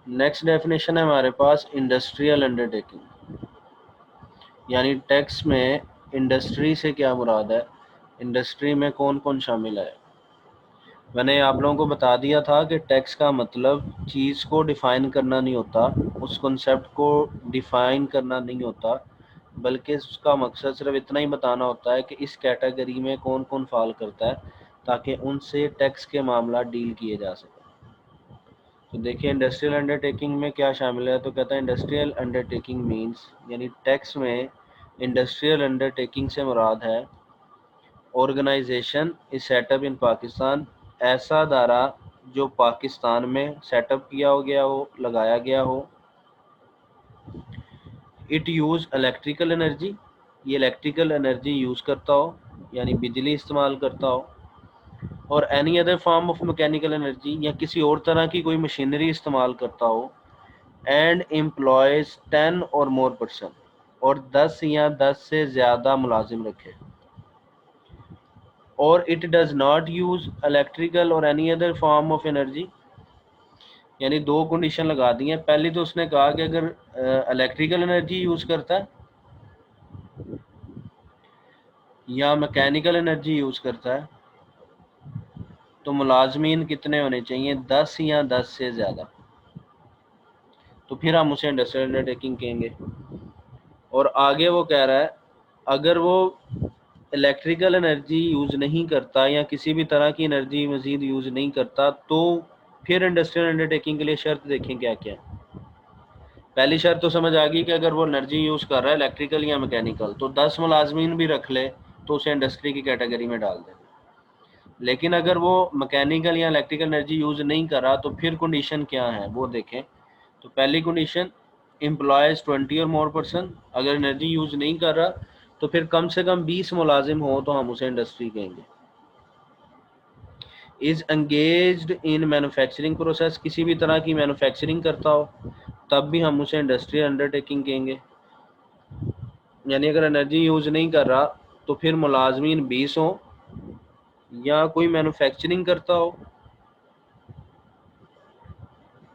Next definition ہے ہمارے پاس industrial undertaking, یعنی ٹیکس میں انڈسٹری سے کیا مراد ہے، انڈسٹری میں کون کون شامل ہے۔ میں نے آپ لوگوں کو بتا دیا تھا کہ ٹیکس کا مطلب چیز کو ڈیفائن کرنا نہیں ہوتا، اس کنسیپٹ کو ڈیفائن کرنا نہیں ہوتا، بلکہ اس کا مقصد صرف اتنا ہی بتانا ہوتا ہے کہ اس کیٹیگری میں کون کون فال کرتا ہے تاکہ ان سے ٹیکس کے معاملات ڈیل کیے جا سکیں۔ تو دیکھیں انڈسٹریل انڈرٹیکنگ میں کیا شامل ہے، تو کہتا ہے انڈسٹریل انڈرٹیکنگ مینس، یعنی ٹیکس میں انڈسٹریل انڈرٹیکنگ سے مراد ہے آرگنائزیشن از سیٹ اپ ان پاکستان، ایسا ادارہ جو پاکستان میں سیٹ اپ کیا ہو گیا ہو، لگایا گیا ہو۔ اٹ یوز الیکٹریکل انرجی، یہ الیکٹریکل انرجی یوز کرتا ہو یعنی بجلی استعمال کرتا ہو، اور any other form of mechanical energy, یا کسی اور طرح کی کوئی مشینری استعمال کرتا ہو، اینڈ امپلائز 10 اور مور پرسن، اور 10 یا 10 سے زیادہ ملازم رکھے، اور it does not use electrical or any other form of energy, یعنی دو کنڈیشن لگا دی ہیں۔ پہلی تو اس نے کہا کہ اگر الیکٹریکل انرجی یوز کرتا ہے یا میکینیکل انرجی یوز کرتا ہے تو ملازمین کتنے ہونے چاہیے، 10 یا 10 سے زیادہ، تو پھر ہم اسے انڈسٹریل انڈرٹیکنگ کہیں گے۔ اور آگے وہ کہہ رہا ہے اگر وہ الیکٹریکل انرجی یوز نہیں کرتا یا کسی بھی طرح کی انرجی مزید یوز نہیں کرتا تو پھر انڈسٹریل انڈرٹیکنگ کے لیے شرط دیکھیں کیا کیا ہے۔ پہلی شرط تو سمجھ آ گئی کہ اگر وہ انرجی یوز کر رہا ہے الیکٹریکل یا میکینیکل تو 10 ملازمین بھی رکھ لے تو اسے انڈسٹری کی کیٹیگری میں ڈال دیں۔ لیکن اگر وہ میکینیکل یا الیکٹریکل انرجی یوز نہیں کر رہا تو پھر کنڈیشن کیا ہے وہ دیکھیں۔ تو پہلی کنڈیشن امپلائز 20 اور مور پرسن، اگر انرجی یوز نہیں کر رہا تو پھر کم سے کم 20 ملازم ہوں تو ہم اسے انڈسٹری کہیں گے۔ از انگیجڈ ان مینوفیکچرنگ پروسیس، کسی بھی طرح کی مینوفیکچرنگ کرتا ہو تب بھی ہم اسے انڈسٹریل انڈرٹیکنگ کہیں گے، یعنی اگر انرجی یوز نہیں کر رہا تو پھر ملازمین 20 ہوں یا کوئی مینوفیکچرنگ کرتا ہو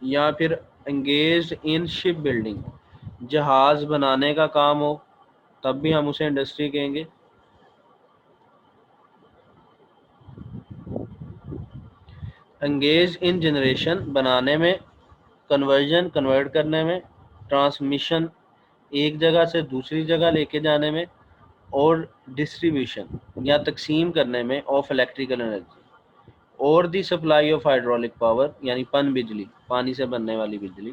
یا پھر انگیجڈ ان شپ بلڈنگ، جہاز بنانے کا کام ہو تب بھی ہم اسے انڈسٹری کہیں گے۔ انگیج ان جنریشن، بنانے میں، کنورژن، کنورٹ کرنے میں، ٹرانسمیشن، ایک جگہ سے دوسری جگہ لے کے جانے میں، اور ڈسٹریبیوشن یا تقسیم کرنے میں آف الیکٹریکل انرجی، اور دی سپلائی آف ہائیڈرولک پاور، یعنی پن بجلی، پانی سے بننے والی بجلی۔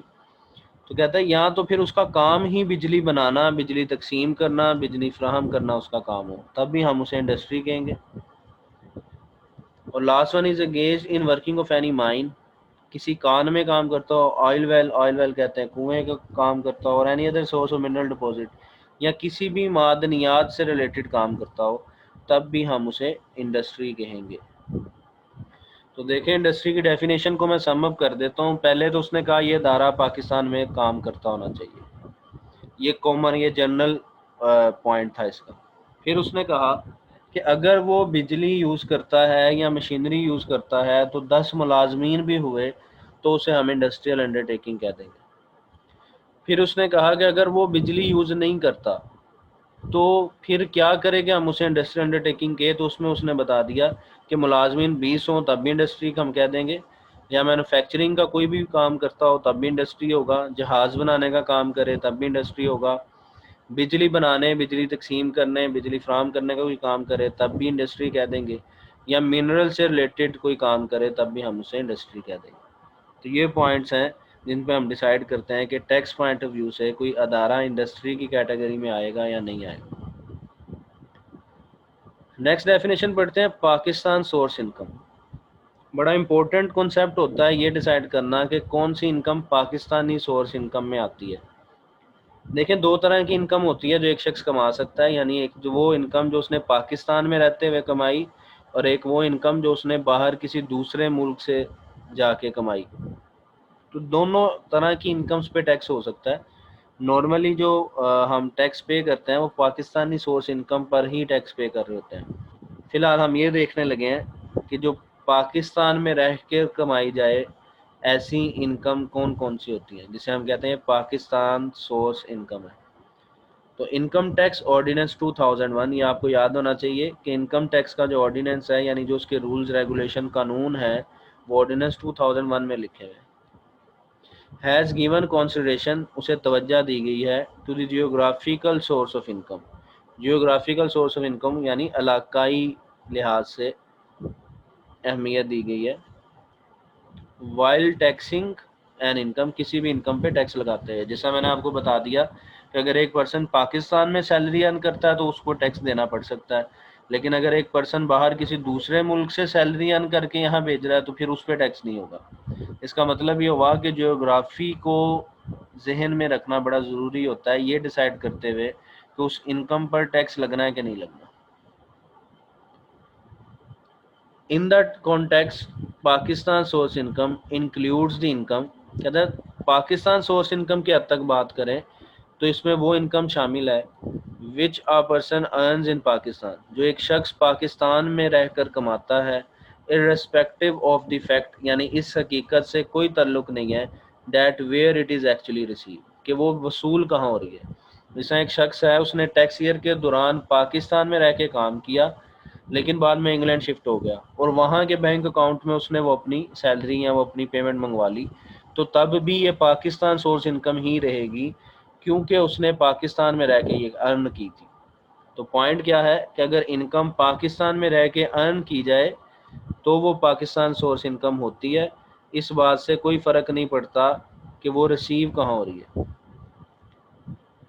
تو کہتا ہے یہاں تو پھر اس کا کام ہی بجلی بنانا، بجلی تقسیم کرنا، بجلی فراہم کرنا اس کا کام ہو تب بھی ہم اسے انڈسٹری کہیں گے۔ اور last one is engage in working of any mine, کسی کان میں کام کرتا ہو، آئل ویل کہتے ہیں کنویں کا کام کرتا ہو، اور any other source of mineral deposit, یا کسی بھی معدنیات سے ریلیٹڈ کام کرتا ہو تب بھی ہم اسے انڈسٹری کہیں گے۔ تو دیکھیں انڈسٹری کی ڈیفینیشن کو میں سم اپ کر دیتا ہوں۔ پہلے تو اس نے کہا یہ ادارہ پاکستان میں کام کرتا ہونا چاہیے، یہ کامن، یہ جنرل پوائنٹ تھا اس کا۔ پھر اس نے کہا کہ اگر وہ بجلی یوز کرتا ہے یا مشینری یوز کرتا ہے تو 10 ملازمین بھی ہوئے تو اسے ہم انڈسٹریل انڈرٹیکنگ کہہ دیں گے۔ پھر اس نے کہا کہ اگر وہ بجلی یوز نہیں کرتا تو پھر کیا کرے کہ ہم اسے انڈسٹریل انڈرٹیکنگ کہے، تو اس میں اس نے بتا دیا کہ ملازمین 20 ہوں تب بھی انڈسٹری ہم کہہ دیں گے، یا مینوفیکچرنگ کا کوئی بھی کام کرتا ہو تب بھی انڈسٹری ہوگا، جہاز بنانے کا کام کرے تب بھی انڈسٹری ہوگا، بجلی بنانے، بجلی تقسیم کرنے، بجلی فراہم کرنے کا کوئی کام کرے تب بھی انڈسٹری کہہ دیں گے، یا منرل سے ریلیٹڈ کوئی کام کرے تب بھی ہم اسے انڈسٹری کہہ دیں گے۔ تو یہ پوائنٹس ہیں جن پہ ہم ڈیسائیڈ کرتے ہیں کہ ٹیکس پوائنٹ آف ویو سے کوئی ادارہ انڈسٹری کی کیٹیگری میں آئے گا یا نہیں آئے گا۔ نیکسٹ ڈیفینیشن پڑھتے ہیں، پاکستان سورس انکم۔ بڑا امپورٹنٹ کنسیپٹ ہوتا ہے یہ ڈیسائیڈ کرنا کہ کون سی انکم پاکستانی سورس انکم میں آتی ہے۔ دیکھیں دو طرح کی انکم ہوتی ہے جو ایک شخص کما سکتا ہے، یعنی ایک جو وہ انکم جو اس نے پاکستان میں رہتے ہوئے کمائی، اور ایک وہ انکم جو اس نے باہر کسی دوسرے ملک سے جا کے کمائی۔ تو دونوں طرح کی انکمز پہ ٹیکس ہو سکتا ہے۔ نارملی جو ہم ٹیکس پے کرتے ہیں وہ پاکستانی سورس انکم پر ہی ٹیکس پے کر رہے ہوتے ہیں۔ فی الحال ہم یہ دیکھنے لگے ہیں کہ جو پاکستان میں رہ کے کمائی جائے ایسی انکم کون کون سی ہوتی ہیں جسے ہم کہتے ہیں پاکستان سورس انکم ہے. تو انکم ٹیکس آرڈیننس 2001، یہ آپ کو یاد ہونا چاہیے کہ انکم ٹیکس کا جو آرڈیننس ہے یعنی جو اس کے رولز ریگولیشن قانون ہے وہ آرڈیننس 2001 میں لکھے ہوئے. ہیز گیون کنسیڈریشن، اسے توجہ دی گئی ہے to the geographical source of income, geographical source of income یعنی علاقائی لحاظ سے اہمیت دی گئی ہے. وائل ٹیکسنگ این انکم، کسی بھی انکم پہ ٹیکس لگاتے ہیں. جیسا میں نے آپ کو بتا دیا کہ اگر ایک پرسن پاکستان میں سیلری ارن کرتا ہے تو اس کو ٹیکس دینا پڑ سکتا ہے، لیکن اگر ایک پرسن باہر کسی دوسرے ملک سے سیلری ارن کر کے یہاں بھیج رہا ہے تو پھر اس پہ ٹیکس نہیں ہوگا. اس کا مطلب یہ ہوا کہ جیوگرافی کو ذہن میں رکھنا بڑا ضروری ہوتا ہے یہ ڈیسائیڈ کرتے ہوئے کہ اس انکم پر ٹیکس لگنا ہے کہ نہیں لگنا. In that context, Pakistan source income includes the income. کہتا ہے پاکستان سورس انکم کی حد تک بات کریں تو اس میں وہ انکم شامل ہے which a person earns in Pakistan، جو ایک شخص پاکستان میں رہ کر کماتا ہے irrespective of the fact، یعنی اس حقیقت سے کوئی تعلق نہیں ہے that where it is actually received، کہ وہ وصول کہاں ہو رہی ہے. جیسا ایک شخص ہے اس نے ٹیکس ایئر کے دوران پاکستان میں رہ کے کام کیا لیکن بعد میں انگلینڈ شفٹ ہو گیا اور وہاں کے بینک اکاؤنٹ میں اس نے وہ اپنی سیلری یا وہ اپنی پیمنٹ منگوا لی، تو تب بھی یہ پاکستان سورس انکم ہی رہے گی کیونکہ اس نے پاکستان میں رہ کے یہ ارن کی تھی. تو پوائنٹ کیا ہے کہ اگر انکم پاکستان میں رہ کے ارن کی جائے تو وہ پاکستان سورس انکم ہوتی ہے. اس بات سے کوئی فرق نہیں پڑتا کہ وہ ریسیو کہاں ہو رہی ہے،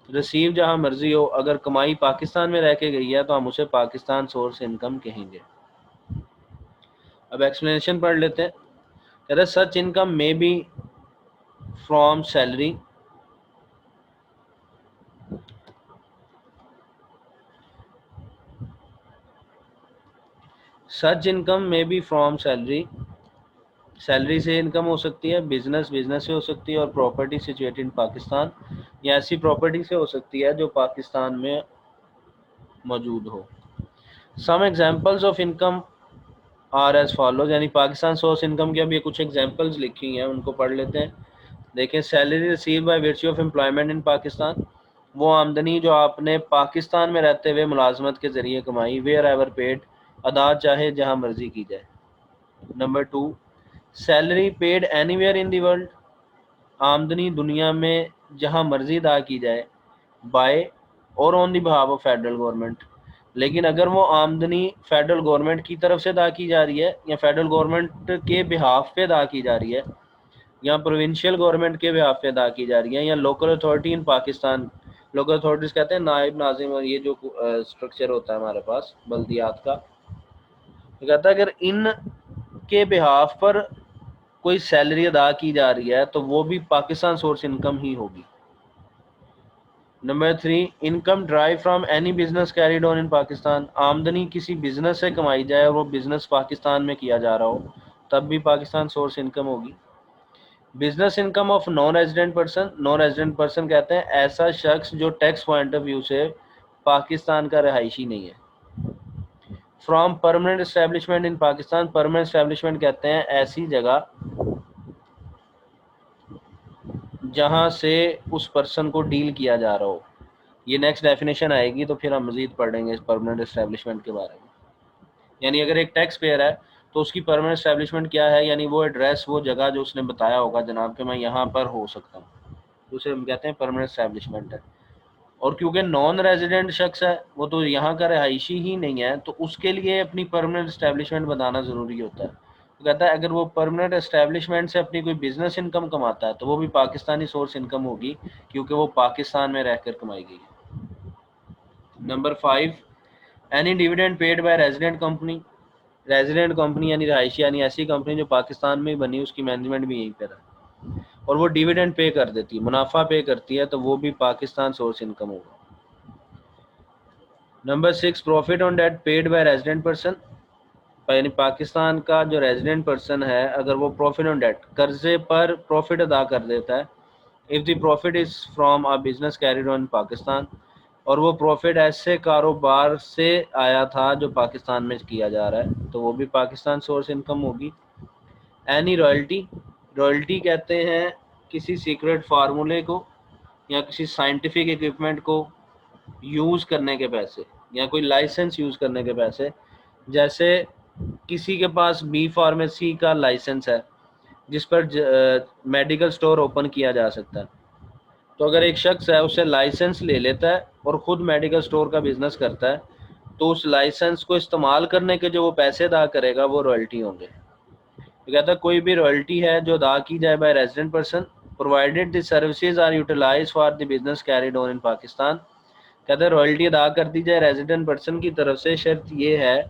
ریسیو جہاں مرضی ہو، اگر کمائی پاکستان میں رہ کے گئی ہے تو ہم اسے پاکستان سورس انکم کہیں گے. اب ایکسپلینیشن پڑھ لیتے ہیں. کہتے ہیں such income may be from salary, such income may be from salary, salary سے انکم ہو سکتی ہے، بزنس سے ہو سکتی ہے، اور پراپرٹی سچویٹڈ ان پاکستان، یا ایسی پراپرٹی سے ہو سکتی ہے جو پاکستان میں موجود ہو. Some examples of income are as follows, یعنی پاکستان سورس انکم کی اب یہ کچھ ایگزامپلز لکھی ہیں ان کو پڑھ لیتے ہیں. دیکھیں salary receive by virtue of employment ان پاکستان، وہ آمدنی جو آپ نے پاکستان میں رہتے ہوئے ملازمت کے ذریعے کمائی، ویئر ایور پیڈ، ادا چاہے جہاں مرضی کی جائے. Number 2، salary paid anywhere in the world, آمدنی دنیا میں جہاں مرضی ادا کی جائے، بائی اور آن دی بہاف آف فیڈرل گورنمنٹ. لیکن اگر وہ آمدنی فیڈرل گورنمنٹ کی طرف سے ادا کی جا رہی ہے یا فیڈرل گورنمنٹ کے بہاف پہ ادا کی جا رہی ہے یا پروونشل گورنمنٹ کے بہاف پہ ادا کی جا رہی ہے یا local authority in Pakistan, local authorities کہتے ہیں نائب ناظم، اور یہ جو اسٹرکچر ہوتا ہے ہمارے پاس بلدیات کا، تو کہتا ہے اگر ان کے بہاف پر کوئی سیلری ادا کی جا رہی ہے تو وہ بھی پاکستان سورس انکم ہی ہوگی. Number 3، income derived from any business carried on in Pakistan, آمدنی کسی بزنس سے کمائی جائے اور وہ بزنس پاکستان میں کیا جا رہا ہو تب بھی پاکستان سورس انکم ہوگی. Business income of non resident person, non resident person کہتے ہیں ایسا شخص جو ٹیکس پوائنٹ آف ویو سے پاکستان کا رہائشی نہیں ہے. From permanent establishment in Pakistan, permanent establishment کہتے ہیں ایسی جگہ جہاں سے اس پرسن کو ڈیل کیا جا رہا ہو. یہ نیکسٹ ڈیفینیشن آئے گی تو پھر ہم مزید پڑھیں گے اس پرماننٹ اسٹیبلشمنٹ کے بارے میں. یعنی اگر ایک ٹیکس پیئر ہے تو اس کی پرماننٹ اسٹیبلشمنٹ کیا ہے، یعنی وہ ایڈریس، وہ جگہ جو اس نے بتایا ہوگا جناب کہ میں یہاں پر ہو سکتا ہوں، اسے ہم کہتے ہیں پرماننٹ اسٹیبلشمنٹ ہے. اور کیونکہ نان ریزیڈنٹ شخص ہے، وہ تو یہاں کا رہائشی ہی نہیں ہے، تو اس کے لیے اپنی پرماننٹ اسٹیبلشمنٹ بتانا ضروری ہوتا ہے. تو کہتا ہے اگر وہ پرماننٹ اسٹیبلشمنٹ سے اپنی کوئی بزنس انکم کماتا ہے تو وہ بھی پاکستانی سورس انکم ہوگی کیونکہ وہ پاکستان میں رہ کر کمائی گئی ہے. Number 5، any dividend paid by resident company, resident company یعنی رہائشی، یعنی ایسی کمپنی جو پاکستان میں بنی، اس کی مینجمنٹ بھی یہیں پر ہے اور وہ ڈیویڈنڈ پے کر دیتی ہے، منافع پے کرتی ہے، تو وہ بھی پاکستان سورس انکم ہوگا. Number 6، profit on debt paid by resident person, یعنی پاکستان کا جو ریزیڈنٹ پرسن ہے اگر وہ پروفٹ آن ڈیٹ، قرضے پر پروفٹ ادا کر دیتا ہے، if the profit is from a business carried on in Pakistan, اور وہ پروفٹ ایسے کاروبار سے آیا تھا جو پاکستان میں کیا جا رہا ہے تو وہ بھی پاکستان سورس انکم ہوگی. اینی رائلٹی، رائلٹی کہتے ہیں کسی سیکرٹ فارمولے کو یا کسی سائنٹیفک اکوپمنٹ کو یوز کرنے کے پیسے یا کوئی لائسنس یوز کرنے کے پیسے. جیسے کسی کے پاس بی فارمیسی کا لائسنس ہے جس پر میڈیکل سٹور اوپن کیا جا سکتا ہے. تو اگر ایک شخص ہے اس سے لائسنس لے لیتا ہے اور خود میڈیکل سٹور کا بزنس کرتا ہے تو اس لائسنس کو استعمال کرنے کے جو وہ پیسے ادا کرے گا وہ رائلٹی ہوں گے. یہ کہتا ہے کوئی بھی رائلٹی ہے جو ادا کی جائے by resident person provided the services are utilized for the business carried on in Pakistan. کہتے ہیں رائلٹی ادا کر دی جائے ریزیڈنٹ پرسن کی طرف سے، شرط یہ ہے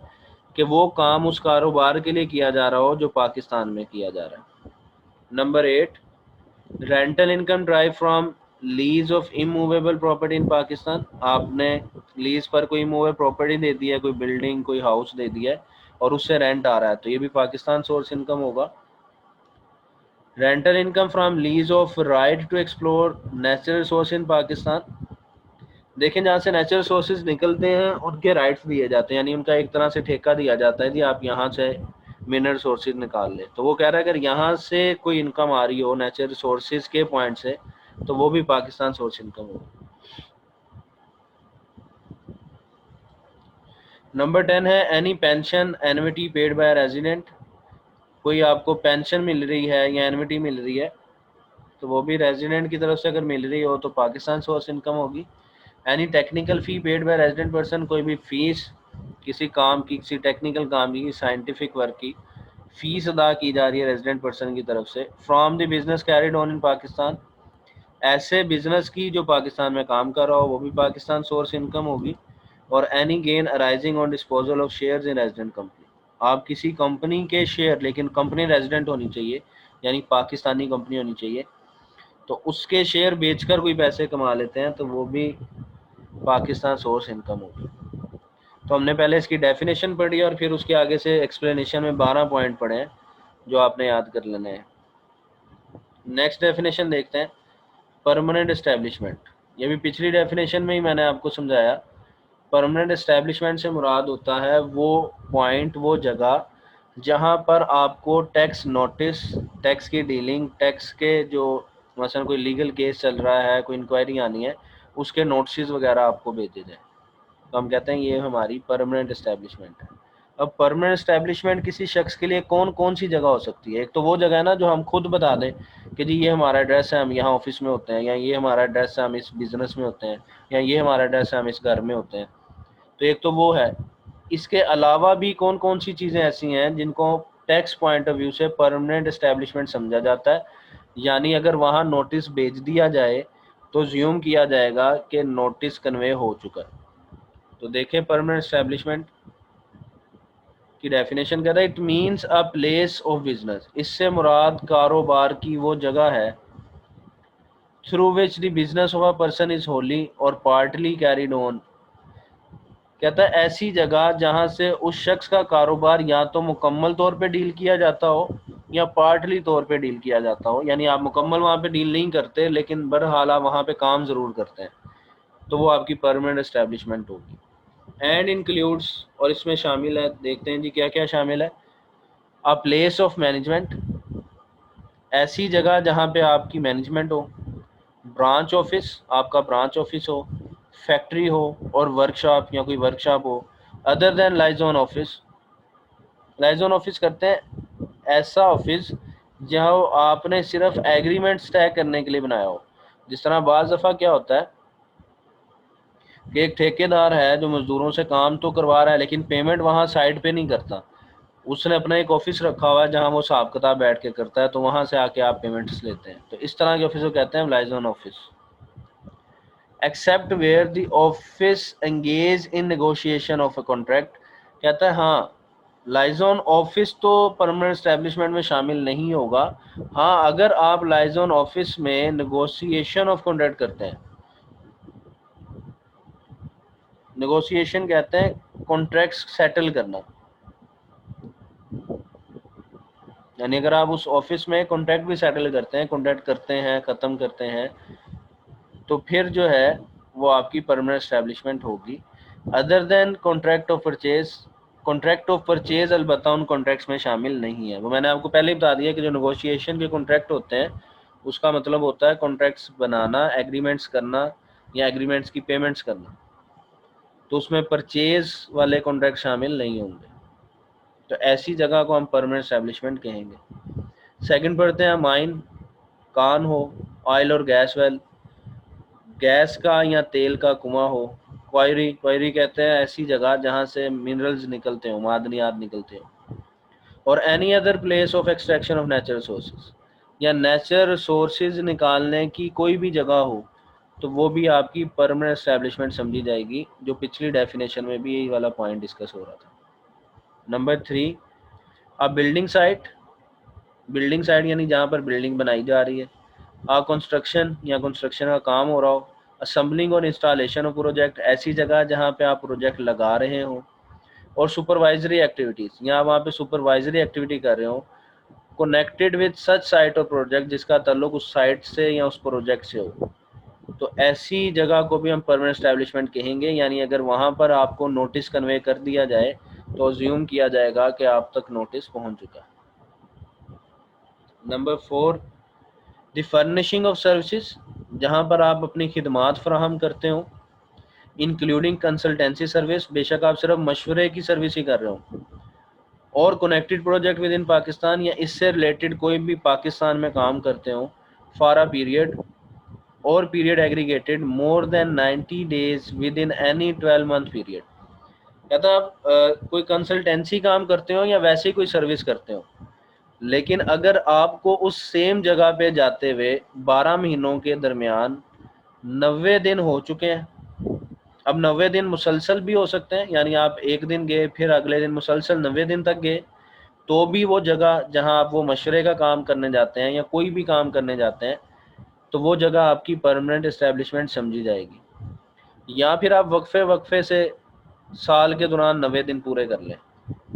کہ وہ کام اس کاروبار کے لیے کیا جا رہا ہو جو پاکستان میں کیا جا رہا ہے. Number 8 rental income derived from lease of immovable property in Pakistan. آپ نے لیز پر کوئی اموویبل پراپرٹی دے دی ہے، کوئی بلڈنگ کوئی ہاؤس دے دیا ہے اور اس سے رینٹ آ رہا ہے تو یہ بھی پاکستان سورس انکم ہوگا. Rental income from lease of right to explore natural resource in Pakistan. دیکھیں جہاں سے نیچرل ریسورسز نکلتے ہیں ان کے رائٹس دیے جاتے ہیں، یعنی ان کا ایک طرح سے ٹھیکہ دیا جاتا ہے جی آپ یہاں سے منرل ریسورسز نکال لیں. تو وہ کہہ رہا ہے اگر یہاں سے کوئی انکم آ رہی ہو نیچرل ریسورسز کے پوائنٹ سے تو وہ بھی پاکستان سورس انکم ہوگی. نمبر 10 ہے any pension annuity paid by resident. کوئی آپ کو پینشن مل رہی ہے یا اینوٹی مل رہی ہے تو وہ بھی ریزیڈنٹ کی طرف سے اگر مل رہی ہو تو پاکستان سورس انکم ہوگی. اینی ٹیکنیکل فی پیڈ بائی ریزیڈنٹ پرسن، کوئی بھی فیس کسی کام کی، کسی ٹیکنیکل کام کی، سائنٹیفک ورک کی فیس ادا کی جا رہی ہے ریزیڈنٹ پرسن کی طرف سے from the business carried on in Pakistan, ایسے بزنس کی جو پاکستان میں کام کر رہا ہو وہ بھی پاکستان سورس انکم ہوگی. اور any gain arising on disposal of shares in resident company. آپ کسی کمپنی کے شیئر، لیکن کمپنی ریزیڈنٹ ہونی چاہیے یعنی پاکستانی کمپنی ہونی چاہیے، تو اس کے شیئر بیچ کر کوئی پیسے کما لیتے ہیں تو وہ بھی پاکستان سورس انکم ہوگی. تو ہم نے پہلے اس کی ڈیفینیشن پڑھی اور پھر اس کے آگے سے ایکسپلینیشن میں 12 پوائنٹ پڑھے ہیں جو آپ نے یاد کر لینے ہیں. نیکسٹ ڈیفینیشن دیکھتے ہیں، پرماننٹ اسٹیبلشمنٹ. یہ بھی پچھلی ڈیفینیشن میں ہی میں نے آپ کو سمجھایا. پرماننٹ اسٹیبلشمنٹ سے مراد ہوتا ہے وہ پوائنٹ، وہ جگہ جہاں پر آپ کو ٹیکس نوٹس، ٹیکس کی ڈیلنگ، ٹیکس کے جو مثلا کوئی لیگل کیس چل رہا ہے، کوئی انکوائری آنی ہے، اس کے نوٹسز وغیرہ آپ کو بھیجے جائیں تو ہم کہتے ہیں یہ ہماری پرماننٹ اسٹیبلشمنٹ ہے. اب پرماننٹ اسٹیبلشمنٹ کسی شخص کے لیے کون کون سی جگہ ہو سکتی ہے؟ ایک تو وہ جگہ ہے نا جو ہم خود بتا دیں کہ جی یہ ہمارا ایڈریس ہے، ہم یہاں آفس میں ہوتے ہیں، یا یہ ہمارا ایڈریس ہے ہم اس بزنس میں ہوتے ہیں، یا یہ ہمارا ایڈریس ہے ہم اس گھر میں ہوتے ہیں. تو ایک تو وہ ہے. اس کے علاوہ بھی کون کون سی چیزیں ایسی ہیں جن کو ٹیکس پوائنٹ آف ویو سے پرماننٹ اسٹیبلشمنٹ سمجھا جاتا ہے؟ یعنی اگر وہاں نوٹس بھیج دیا جائے تو زیوم کیا جائے گا کہ نوٹس کنوے ہو چکا ہے. تو دیکھیں پرماننٹ اسٹیبلشمنٹ کی ڈیفینیشن کہتا ہے it means a place of business. اس سے مراد کاروبار کی وہ جگہ ہے through which the business of a person is wholly or partly carried on. کہتا ہے ایسی جگہ جہاں سے اس شخص کا کاروبار یا تو مکمل طور پہ ڈیل کیا جاتا ہو یا پارٹلی طور پہ ڈیل کیا جاتا ہو، یعنی آپ مکمل وہاں پہ ڈیل نہیں کرتے لیکن بہرحال آپ وہاں پہ کام ضرور کرتے ہیں، تو وہ آپ کی پرماننٹ اسٹیبلشمنٹ ہوگی. اینڈ انکلیوڈس، اور اس میں شامل ہے، دیکھتے ہیں جی کیا کیا شامل ہے. اے پلیس آف مینجمنٹ، ایسی جگہ جہاں پہ آپ کی مینجمنٹ ہو. برانچ آفس، آپ کا برانچ آفس ہو. فیکٹری ہو اور ورک شاپ یا کوئی ورک شاپ ہو. ادر دین لائزون آفس، لائزون آفس کرتے ہیں ایسا آفس جہاں آپ نے صرف ایگریمنٹس طے کرنے کے لیے بنایا ہو. جس طرح بعض دفعہ کیا ہوتا ہے کہ ایک ٹھیکیدار ہے جو مزدوروں سے کام تو کروا رہا ہے لیکن پیمنٹ وہاں سائٹ پہ نہیں کرتا، اس نے اپنا ایک آفس رکھا ہوا ہے جہاں وہ حساب کتاب بیٹھ کے کرتا ہے، تو وہاں سے آ کے آپ پیمنٹس لیتے ہیں. تو اس طرح کے آفس کو کہتے ہیں liaison office. Accept where the office engage in negotiation of a contract. کہتا ہے ہاں لائزون آفس تو پرماننٹ اسٹیبلشمنٹ میں شامل نہیں ہوگا، ہاں اگر آپ لائزون آفس میں نیگوشیشن آف کانٹریکٹ کرتے ہیں. نیگوشیشن کہتے ہیں کانٹریکٹس سیٹل کرنا، یعنی اگر آپ اس آفس میں کانٹریکٹ بھی سیٹل کرتے ہیں، کانٹریکٹ کرتے ہیں، ختم کرتے ہیں، تو پھر جو ہے وہ آپ کی پرماننٹ اسٹیبلشمنٹ ہوگی. Other than contract of purchase, contract of purchase البتہ ان کانٹریکٹس میں شامل نہیں ہے. وہ میں نے آپ کو پہلے ہی بتا دیا کہ جو نیگوشیشن کے کانٹریکٹ ہوتے ہیں اس کا مطلب ہوتا ہے کانٹریکٹس بنانا، ایگریمنٹس کرنا یا ایگریمنٹس کی پیمنٹس کرنا. تو اس میں پرچیز والے کانٹریکٹ شامل نہیں ہوں گے. تو ایسی جگہ کو ہم پرماننٹ اسٹیبلشمنٹ کہیں گے. سیکنڈ پڑھتے ہیں مائن، کان ہو، آئل اور گیس ویل، گیس کا یا تیل کا کنواں ہو. کوائری کہتے ہیں ایسی جگہ جہاں سے منرلز نکلتے ہوں، معدنیات نکلتے ہوں. اور any other place of extraction of natural sources, یا نیچرل سورسز نکالنے کی کوئی بھی جگہ ہو تو وہ بھی آپ کی پرماننٹ اسٹیبلشمنٹ سمجھی جائے گی، جو پچھلی ڈیفینیشن میں بھی یہی والا پوائنٹ ڈسکس ہو رہا تھا. Number 3، building site. Building site یعنی جہاں پر بلڈنگ بنائی جا رہی ہے. کنسٹرکشن یا کنسٹرکشن کا کام ہو رہا ہو. اسمبلنگ اور انسٹالیشن آف پروجیکٹ، ایسی جگہ جہاں پہ آپ پروجیکٹ لگا رہے ہوں. اور سپروائزری ایکٹیویٹیز، یہاں وہاں پہ سپروائزری ایکٹیویٹی کر رہے ہوں کنیکٹڈ وتھ سچ سائٹ اور پروجیکٹ، جس کا تعلق اس سائٹ سے یا اس پروجیکٹ سے ہو. تو ایسی جگہ کو بھی ہم پرماننٹ اسٹیبلشمنٹ کہیں گے. یعنی اگر وہاں پر آپ کو نوٹس کنوے کر دیا جائے تو ازیوم کیا جائے گا کہ آپ تک نوٹس پہنچ چکا ہے. Number 4، the furnishing of services, جہاں پر آپ اپنی خدمات فراہم کرتے ہوں انکلوڈنگ کنسلٹینسی سروس، بے شک آپ صرف مشورے کی سروس ہی کر رہے ہوں. اور connected project with in Pakistan, یا اس سے ریلیٹڈ کوئی بھی پاکستان میں کام کرتے ہوں فار اے پیریڈ اور period aggregated more than 90 days within any 12 month period. کہتا آپ کوئی کنسلٹینسی کام کرتے ہو یا ویسے ہی کوئی سروس کرتے ہو، لیکن اگر آپ کو اس سیم جگہ پہ جاتے ہوئے 12 مہینوں کے درمیان 90 دن ہو چکے ہیں. اب 90 دن مسلسل بھی ہو سکتے ہیں، یعنی آپ ایک دن گئے پھر اگلے دن مسلسل 90 دن تک گئے، تو بھی وہ جگہ جہاں آپ وہ مشورے کا کام کرنے جاتے ہیں یا کوئی بھی کام کرنے جاتے ہیں تو وہ جگہ آپ کی پرماننٹ اسٹیبلشمنٹ سمجھی جائے گی. یا پھر آپ وقفے سے سال کے دوران 90 دن پورے کر لیں.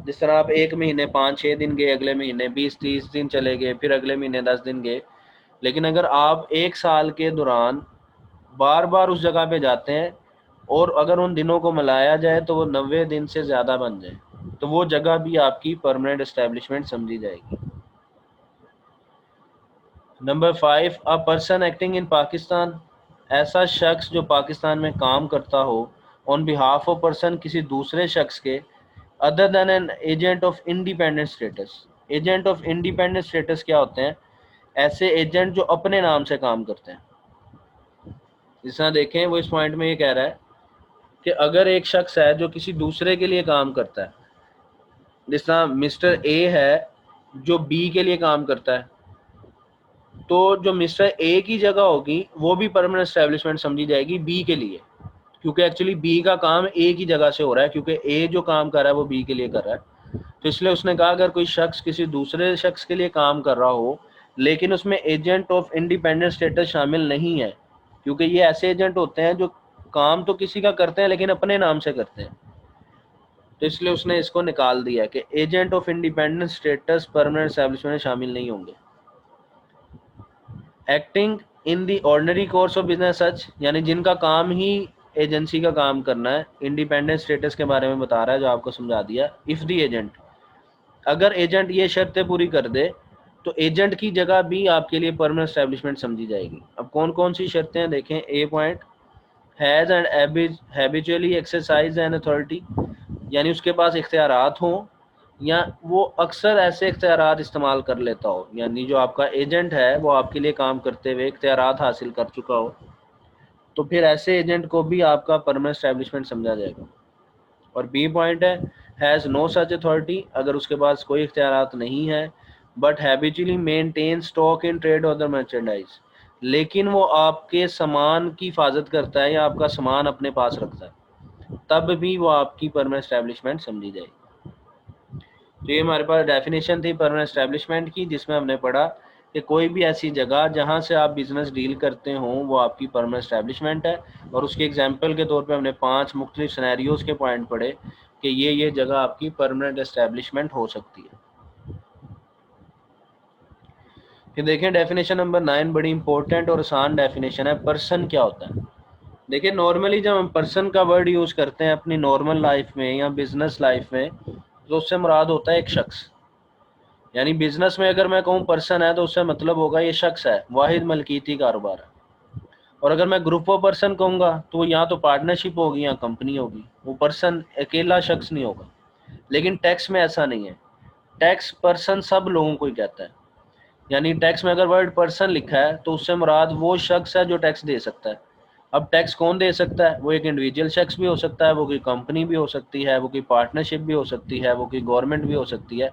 جس طرح آپ ایک مہینے 5-6 دن گئے، اگلے مہینے 20-30 دن چلے گئے، پھر اگلے مہینے 10 دن گئے. لیکن اگر آپ ایک سال کے دوران بار بار اس جگہ پہ جاتے ہیں اور اگر ان دنوں کو ملایا جائے تو وہ 90 دن سے زیادہ بن جائے تو وہ جگہ بھی آپ کی پرماننٹ اسٹیبلشمنٹ سمجھی جائے گی. Number 5، a person acting in Pakistan, ایسا شخص جو پاکستان میں کام کرتا ہو آن بہاف آف پرسن، کسی دوسرے شخص کے، other than an agent of independent status. Agent of independent status کیا ہوتے ہیں؟ ایسے ایجنٹ جو اپنے نام سے کام کرتے ہیں. جس طرح دیکھیں وہ اس پوائنٹ میں یہ کہہ رہا ہے کہ اگر ایک شخص ہے جو کسی دوسرے کے لیے کام کرتا ہے، جس طرح مسٹر اے ہے جو بی کے لیے کام کرتا ہے، تو جو مسٹر اے کی جگہ ہوگی وہ بھی پرماننٹ اسٹیبلشمنٹ سمجھی جائے گی بی کے لیے، کیونکہ ایکچولی بی کا کام اے کی جگہ سے ہو رہا ہے، کیونکہ اے جو کام کر رہا ہے وہ بی کے لیے کر رہا ہے. تو اس لیے اس نے کہا اگر کوئی شخص کسی دوسرے شخص کے لیے کام کر رہا ہو لیکن اس میں ایجنٹ آف انڈیپینڈنٹ اسٹیٹس شامل نہیں ہے، کیونکہ یہ ایسے ایجنٹ ہوتے ہیں جو کام تو کسی کا کرتے ہیں لیکن اپنے نام سے کرتے ہیں، تو اس لیے اس نے اس کو نکال دیا کہ agent of independent status permanent establishment میں شامل نہیں ہوں گے. Acting in the ordinary course of business such, یعنی جن کا کام ہی ایجنسی کا کام کرنا ہے. انڈیپینڈنٹ اسٹیٹس کے بارے میں بتا رہا ہے جو آپ کو سمجھا دیا. اف دی ایجنٹ، اگر ایجنٹ یہ شرطیں پوری کر دے تو ایجنٹ کی جگہ بھی آپ کے لیے پرماننٹ اسٹیبلشمنٹ سمجھی جائے گی. اب کون کون سی شرطیں ہیں دیکھیں. A point, has and habitually exercise an authority, یعنی اس کے پاس اختیارات ہوں یا وہ اکثر ایسے اختیارات استعمال کر لیتا ہو، یعنی جو آپ کا ایجنٹ ہے وہ آپ کے لیے کام کرتے ہوئے اختیارات حاصل کر چکا ہو، تو پھر ایسے ایجنٹ کو بھی آپ کا پرماننٹ اسٹیبلشمنٹ سمجھا جائے گا. اور بی پوائنٹ ہے ہیز نو سچ اتھارٹی، اگر اس کے پاس کوئی اختیارات نہیں ہے but habitually maintain stock in trade other merchandise, لیکن وہ آپ کے سامان کی حفاظت کرتا ہے یا آپ کا سامان اپنے پاس رکھتا ہے، تب بھی وہ آپ کی پرماننٹ اسٹیبلشمنٹ سمجھی جائے گی. تو یہ ہمارے پاس ڈیفینیشن تھی پرماننٹ اسٹیبلشمنٹ کی، جس میں ہم نے پڑھا کہ کوئی بھی ایسی جگہ جہاں سے آپ بزنس ڈیل کرتے ہوں وہ آپ کی پرماننٹ اسٹیبلشمنٹ ہے. اور اس کے ایگزامپل کے طور پہ ہم نے 5 مختلف سینیریوز کے پوائنٹ پڑھے کہ یہ جگہ آپ کی پرماننٹ اسٹیبلشمنٹ ہو سکتی ہے. پھر دیکھیں ڈیفینیشن نمبر 9، بڑی امپورٹنٹ اور آسان ڈیفینیشن ہے. پرسن کیا ہوتا ہے؟ دیکھیں نارملی جب ہم پرسن کا ورڈ یوز کرتے ہیں اپنی نارمل لائف میں یا بزنس لائف میں تو اس سے مراد ہوتا ہے ایک شخص. یعنی بزنس میں اگر میں کہوں پرسن ہے تو اس سے مطلب ہوگا یہ شخص ہے, واحد ملکیتی کاروبار ہے. اور اگر میں گروپ آف پرسن کہوں گا تو وہ یہاں تو پارٹنرشپ ہوگی یا کمپنی ہوگی, وہ پرسن اکیلا شخص نہیں ہوگا. لیکن ٹیکس میں ایسا نہیں ہے, ٹیکس پرسن سب لوگوں کو ہی کہتا ہے. یعنی ٹیکس میں اگر ورڈ پرسن لکھا ہے تو اس سے مراد وہ شخص ہے جو ٹیکس دے سکتا ہے. اب ٹیکس کون دے سکتا ہے؟ وہ ایک انڈیویجول شخص بھی ہو سکتا ہے, وہ کوئی کمپنی بھی ہو سکتی ہے, وہ کوئی پارٹنرشپ بھی ہو سکتی ہے, وہ کوئی گورنمنٹ بھی ہو سکتی ہے.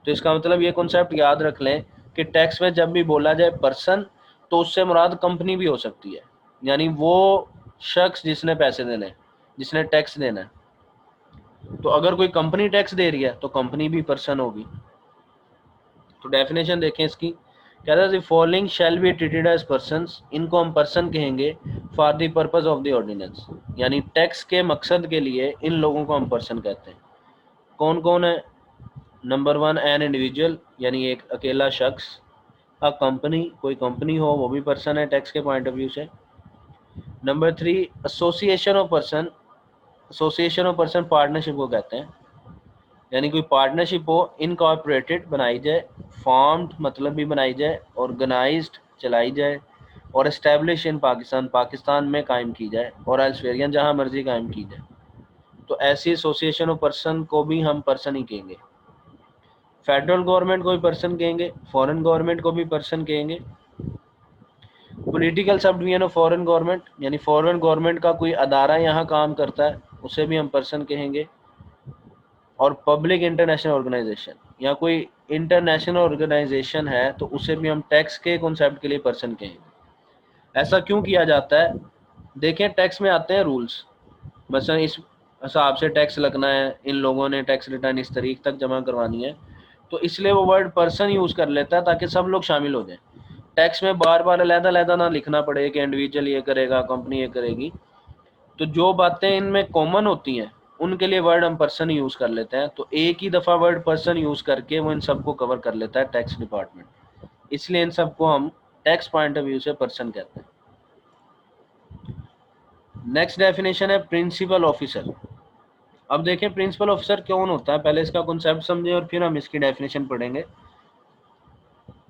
تو اس کا مطلب یہ کنسیپٹ یاد رکھ لیں کہ ٹیکس میں جب بھی بولا جائے پرسن تو اس سے مراد کمپنی بھی ہو سکتی ہے, یعنی وہ شخص جس نے پیسے دینے, جس نے ٹیکس دینا ہے. تو اگر کوئی کمپنی ٹیکس دے رہی ہے تو کمپنی بھی پرسن ہوگی. تو ڈیفینیشن دیکھیں اس کی, کہتا ہے following shall be treated as persons, ان کو ہم پرسن کہیں گے for the purpose of the ordinance, یعنی ٹیکس کے مقصد کے لیے ان لوگوں کو ہم پرسن کہتے ہیں. کون کون ہے؟ نمبر 1 این انڈیویجول یعنی ایک اکیلا شخص. کمپنی, کوئی کمپنی ہو وہ بھی پرسن ہے ٹیکس کے پوائنٹ آف ویو سے. Number 3 association of person, association of person partnership کو کہتے ہیں. یعنی کوئی پارٹنرشپ ہو, انکارپوریٹڈ بنائی جائے, فارمڈ مطلب بھی بنائی جائے, آرگنائزڈ چلائی جائے, اور اسٹیبلش ان پاکستان, پاکستان میں قائم کی جائے, اور ایلسویئر جہاں مرضی قائم کی جائے. تو ایسی ایسوسیشن آف پرسن کو بھی ہم پرسن ہی کہیں گے. فیڈرل گورنمنٹ کو بھی پرسن کہیں گے, فورن گورنمنٹ کو بھی پرسن کہیں گے. Political sub division of foreign government, یعنی فورن گورنمنٹ کا کوئی ادارہ یہاں کام کرتا ہے اسے بھی ہم پرسن کہیں گے. اور پبلک انٹرنیشنل آرگنائزیشن, یا کوئی انٹرنیشنل آرگنائزیشن ہے تو اسے بھی ہم ٹیکس کے کنسیپٹ کے لیے پرسن کہیں گے. ایسا کیوں کیا جاتا ہے؟ دیکھیں ٹیکس میں آتے ہیں رولز, مثلا اس حساب سے ٹیکس لگنا ہے, ان لوگوں نے ٹیکس ریٹرن اس تاریخ تک جمع کروانی ہے, تو اس لیے وہ ورڈ پرسن یوز کر لیتا ہے تاکہ سب لوگ شامل ہو جائیں. ٹیکس میں بار بار علیحدہ علیحدہ نہ لکھنا پڑے کہ انڈیویجول یہ کرے گا, کمپنی یہ کرے گی. تو جو باتیں ان میں کامن ہوتی ہیں ان کے لیے ورڈ ہم پرسن یوز کر لیتے ہیں. تو ایک ہی دفعہ ورڈ پرسن یوز کر کے وہ ان سب کو کور کر لیتا ہے ٹیکس ڈپارٹمنٹ, اس لیے ان سب کو ہم ٹیکس پوائنٹ آف ویو سے پرسن کہتے ہیں. نیکسٹ ڈیفینیشن ہے پرنسپل آفیسر. اب دیکھیں پرنسپل آفیسر کون ہوتا ہے, پہلے اس کا کنسیپٹ سمجھیں اور پھر ہم اس کی ڈیفینیشن پڑھیں گے.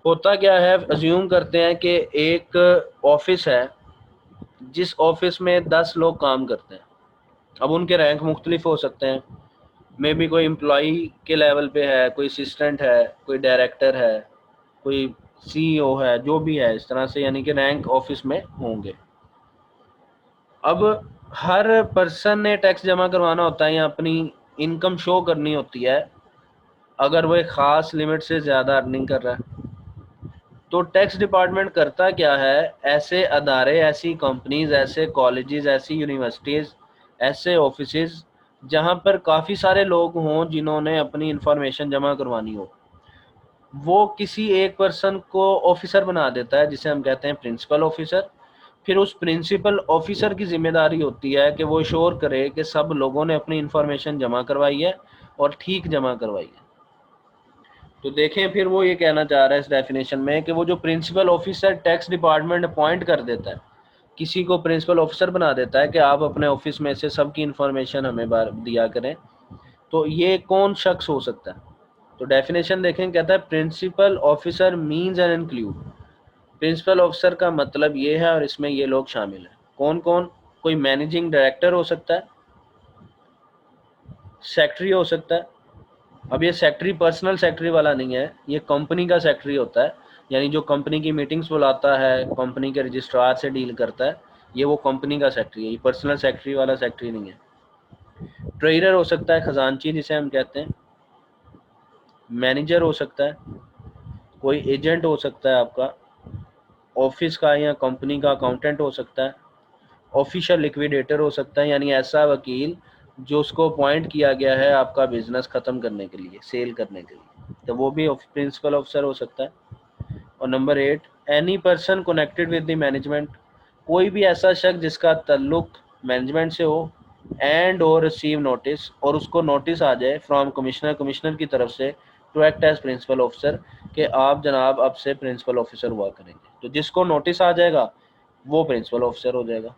ہوتا کیا ہے, ازیوم کرتے ہیں کہ ایک آفس ہے جس آفس میں 10 لوگ کام کرتے ہیں. اب ان کے رینک مختلف ہو سکتے ہیں, میں بھی کوئی امپلائی کے لیول پہ ہے, کوئی اسسٹنٹ ہے, کوئی ڈائریکٹر ہے, کوئی سی او ہے, جو بھی ہے اس طرح سے, یعنی کہ رینک آفس میں ہوں گے. اب ہر پرسن نے ٹیکس جمع کروانا ہوتا ہے یا اپنی انکم شو کرنی ہوتی ہے اگر وہ ایک خاص لمٹ سے زیادہ ارننگ کر رہا ہے. تو ٹیکس ڈپارٹمنٹ کرتا کیا ہے, ایسے ادارے, ایسی کمپنیز, ایسے کالجز, ایسی یونیورسٹیز, ایسے آفیسز جہاں پر کافی سارے لوگ ہوں جنہوں نے اپنی انفارمیشن جمع کروانی ہو, وہ کسی ایک پرسن کو آفیسر بنا دیتا ہے جسے ہم کہتے ہیں پرنسپل آفیسر. پھر اس پرنسپل آفیسر کی ذمہ داری ہوتی ہے کہ وہ شور کرے کہ سب لوگوں نے اپنی انفارمیشن جمع کروائی ہے اور ٹھیک جمع کروائی ہے. تو دیکھیں پھر وہ یہ کہنا چاہ رہا ہے اس ڈیفینیشن میں کہ وہ جو principal officer tax department appoint کر دیتا ہے, کسی کو پرنسپل آفیسر بنا دیتا ہے کہ آپ اپنے آفس میں سے سب کی انفارمیشن ہمیں دیا کریں, تو یہ کون شخص ہو سکتا ہے؟ تو ڈیفینیشن دیکھیں, کہتا ہے principal officer means and include. Principal officer کا مطلب یہ ہے اور اس میں یہ لوگ شامل ہیں. کون کون؟ کوئی مینیجنگ ڈائریکٹر ہو سکتا ہے, سیکٹری ہو سکتا ہے. اب یہ سیکٹری پرسنل سیکٹری والا نہیں ہے, یہ کمپنی کا سیکٹری ہوتا ہے, یعنی جو کمپنی کی میٹنگز بلاتا ہے, کمپنی کے رجسٹرار سے ڈیل کرتا ہے, یہ وہ کمپنی کا سیکٹری ہے, یہ پرسنل سیکٹری والا سیکٹری نہیں ہے. ٹریجرر ہو سکتا ہے, خزانچی جسے ہم کہتے ہیں. مینیجر ہو سکتا ہے, کوئی ایجنٹ ہو سکتا ہے آپ کا آفس کا یا کمپنی کا, اکاؤنٹنٹ ہو سکتا ہے. آفیشل لیکویڈیٹر ہو سکتا ہے, یعنی ایسا وکیل جو اس کو اپوائنٹ کیا گیا ہے آپ کا بزنس ختم کرنے کے لیے, سیل کرنے کے لیے, تو وہ بھی پرنسپل آفیسر ہو سکتا ہے. اور number 8 any person connected with the management, کوئی بھی ایسا شخص جس کا تعلق مینجمنٹ سے ہو, اینڈ اور ریسیو نوٹس, اور اس کو نوٹس آ جائے فرام کمشنر, کمشنر کی طرف سے, to act as principal officer, کہ آپ جناب اب سے پرنسپل آفیسر ہوا کریں گے. تو جس کو نوٹس آ جائے گا وہ پرنسپل آفیسر ہو جائے گا.